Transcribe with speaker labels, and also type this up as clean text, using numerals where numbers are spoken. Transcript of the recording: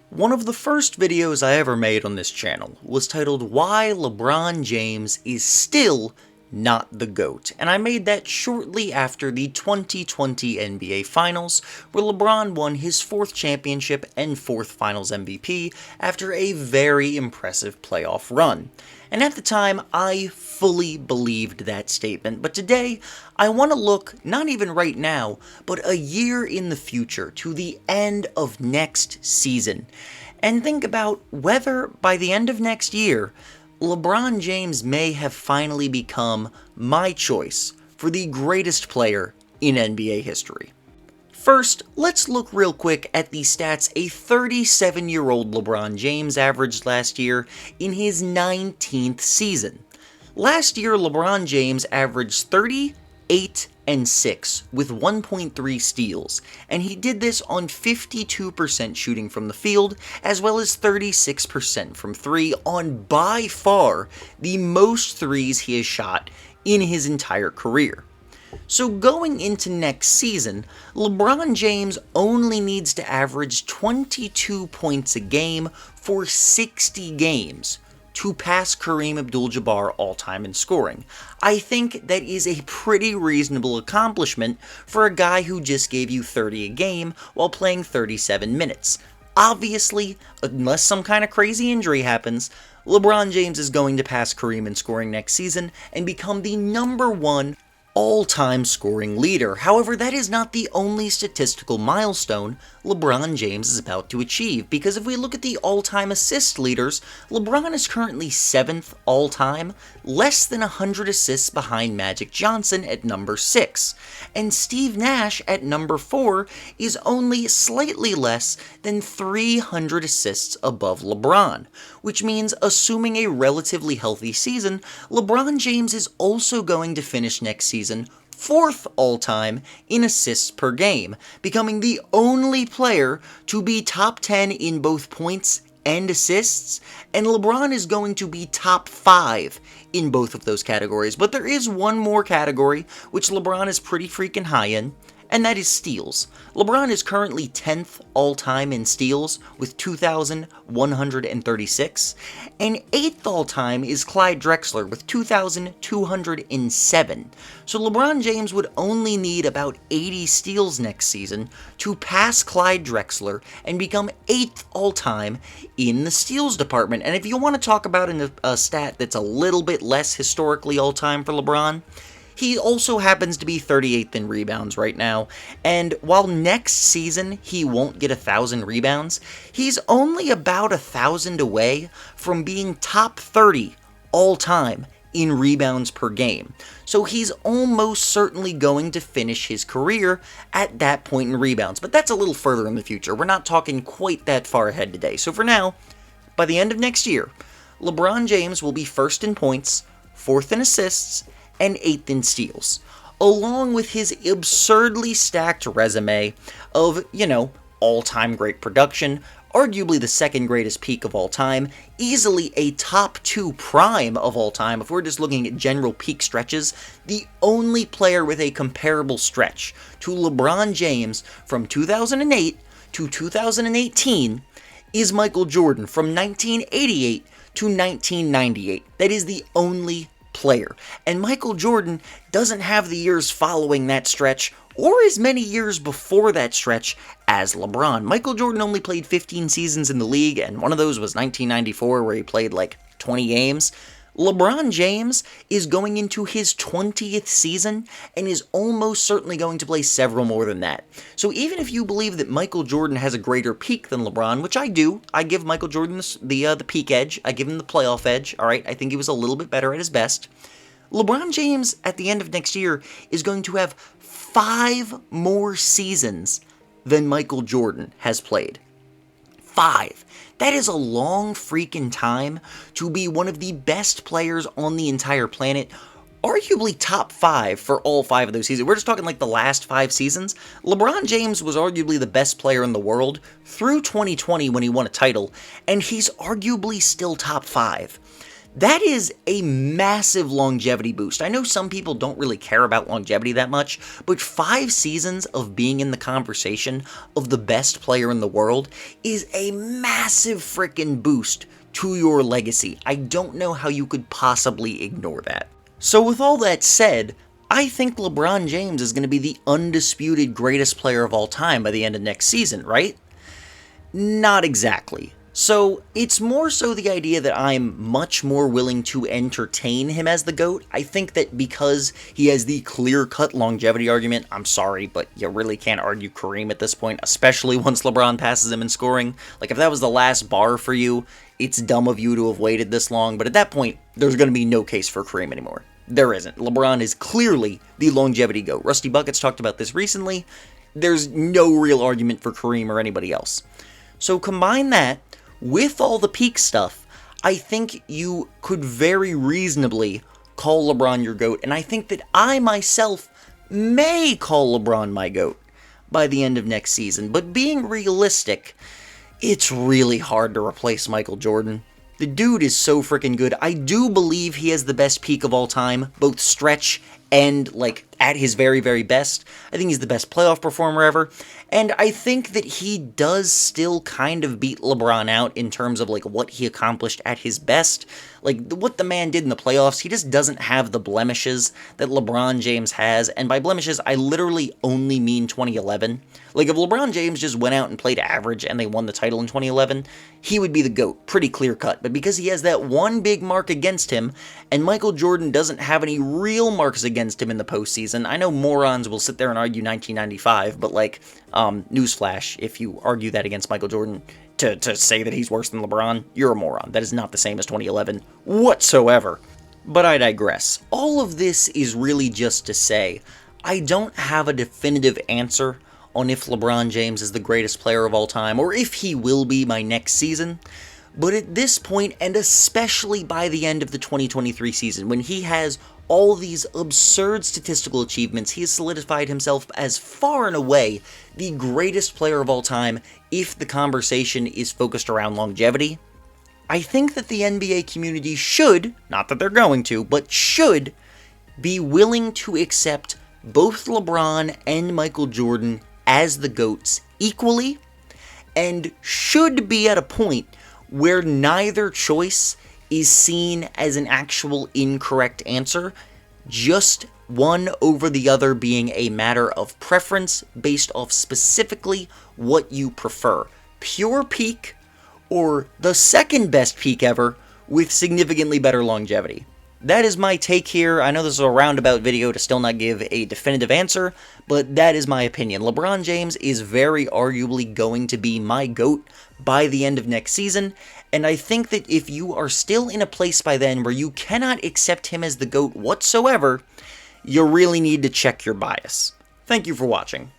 Speaker 1: One of the first videos I ever made on this channel was titled Why LeBron James is Still Not the GOAT, and I made that shortly after the 2020 NBA Finals, where LeBron won his fourth championship and fourth Finals MVP after a very impressive playoff run. And at the time, I fully believed that statement, but today, I want to look, not even right now, but a year in the future, to the end of next season, and think about whether, by the end of next year, LeBron James may have finally become my choice for the greatest player in NBA history. First, let's look real quick at the stats a 37-year-old LeBron James averaged last year in his 19th season. Last year, LeBron James averaged 38 and 6 with 1.3 steals, and he did this on 52% shooting from the field, as well as 36% from 3 on by far the most threes he has shot in his entire career. So going into next season, LeBron James only needs to average 22 points a game for 60 games to pass Kareem Abdul-Jabbar all-time in scoring. I think that is a pretty reasonable accomplishment for a guy who just gave you 30 a game while playing 37 minutes. Obviously, unless some kind of crazy injury happens, LeBron James is going to pass Kareem in scoring next season and become the #1 all-time scoring leader. However, that is not the only statistical milestone LeBron James is about to achieve, because if we look at the all-time assist leaders, LeBron is currently 7th all-time, less than 100 assists behind Magic Johnson at number 6, and Steve Nash at number 4 is only slightly less than 300 assists above LeBron, which means, assuming a relatively healthy season, LeBron James is also going to finish next season 4th all-time in assists per game, becoming the only player to be top 10 in both points and assists, and LeBron is going to be top 5 in both of those categories. But there is one more category which LeBron is pretty freaking high in, and that is steals. LeBron is currently 10th all-time in steals with 2,136, and 8th all-time is Clyde Drexler with 2,207. So LeBron James would only need about 80 steals next season to pass Clyde Drexler and become 8th all-time in the steals department. And if you want to talk about a stat that's a little bit less historically all-time for LeBron, he also happens to be 38th in rebounds right now, and while next season he won't get 1,000 rebounds, he's only about 1,000 away from being top 30 all-time in rebounds per game. So he's almost certainly going to finish his career at that point in rebounds, but that's a little further in the future. We're not talking quite that far ahead today. So for now, by the end of next year, LeBron James will be 1st in points, 4th in assists, and 8th in steals, along with his absurdly stacked resume of, all-time great production, arguably the 2nd greatest peak of all time, easily a top 2 prime of all time. If we're just looking at general peak stretches, the only player with a comparable stretch to LeBron James from 2008 to 2018 is Michael Jordan from 1988 to 1998. That is the only player. And Michael Jordan doesn't have the years following that stretch or as many years before that stretch as LeBron. Michael Jordan only played 15 seasons in the league, and one of those was 1994, where he played like 20 games. LeBron James is going into his 20th season and is almost certainly going to play several more than that. So even if you believe that Michael Jordan has a greater peak than LeBron, which I do, I give Michael Jordan the peak edge, I give him the playoff edge, alright, I think he was a little bit better at his best. LeBron James, at the end of next year, is going to have 5 more seasons than Michael Jordan has played. 5. That is a long freaking time to be one of the best players on the entire planet, arguably top 5 for all 5 of those seasons. We're just talking like the last 5 seasons. LeBron James was arguably the best player in the world through 2020 when he won a title, and he's arguably still top 5. That is a massive longevity boost. I know some people don't really care about longevity that much, but 5 seasons of being in the conversation of the best player in the world is a massive freaking boost to your legacy. I don't know how you could possibly ignore that. So with all that said, I think LeBron James is going to be the undisputed greatest player of all time by the end of next season, right? Not exactly. So, it's more so the idea that I'm much more willing to entertain him as the GOAT. I think that because he has the clear-cut longevity argument, I'm sorry, but you really can't argue Kareem at this point, especially once LeBron passes him in scoring. Like, if that was the last bar for you, it's dumb of you to have waited this long, but at that point, there's going to be no case for Kareem anymore. There isn't. LeBron is clearly the longevity GOAT. Rusty Buckets talked about this recently. There's no real argument for Kareem or anybody else. So combine that with all the peak stuff, I think you could very reasonably call LeBron your GOAT, and I think that I myself may call LeBron my GOAT by the end of next season. But being realistic, it's really hard to replace Michael Jordan. The dude is so freaking good. I do believe he has the best peak of all time, both stretch and, like, at his very, very best. I think he's the best playoff performer ever. And I think that he does still kind of beat LeBron out in terms of, like, what he accomplished at his best. Like, what the man did in the playoffs, he just doesn't have the blemishes that LeBron James has. And by blemishes, I literally only mean 2011. Like, if LeBron James just went out and played average and they won the title in 2011, he would be the GOAT, pretty clear-cut. But because he has that one big mark against him, and Michael Jordan doesn't have any real marks against him in the postseason, I know morons will sit there and argue 1995, but, like, newsflash, if you argue that against Michael Jordan, to say that he's worse than LeBron, you're a moron. That is not the same as 2011 whatsoever. But I digress. All of this is really just to say, I don't have a definitive answer on if LeBron James is the greatest player of all time, or if he will be by next season. But at this point, and especially by the end of the 2023 season, when he has all these absurd statistical achievements, he has solidified himself as far and away the greatest player of all time if the conversation is focused around longevity. I think that the NBA community should, not that they're going to, but should be willing to accept both LeBron and Michael Jordan as the GOATs equally, and should be at a point where neither choice is seen as an actual incorrect answer, just one over the other being a matter of preference based off specifically what you prefer. Pure peak, or the second best peak ever with significantly better longevity. That is my take here. I know this is a roundabout video to still not give a definitive answer, but that is my opinion. LeBron James is very arguably going to be my GOAT by the end of next season, and I think that if you are still in a place by then where you cannot accept him as the GOAT whatsoever, you really need to check your bias. Thank you for watching.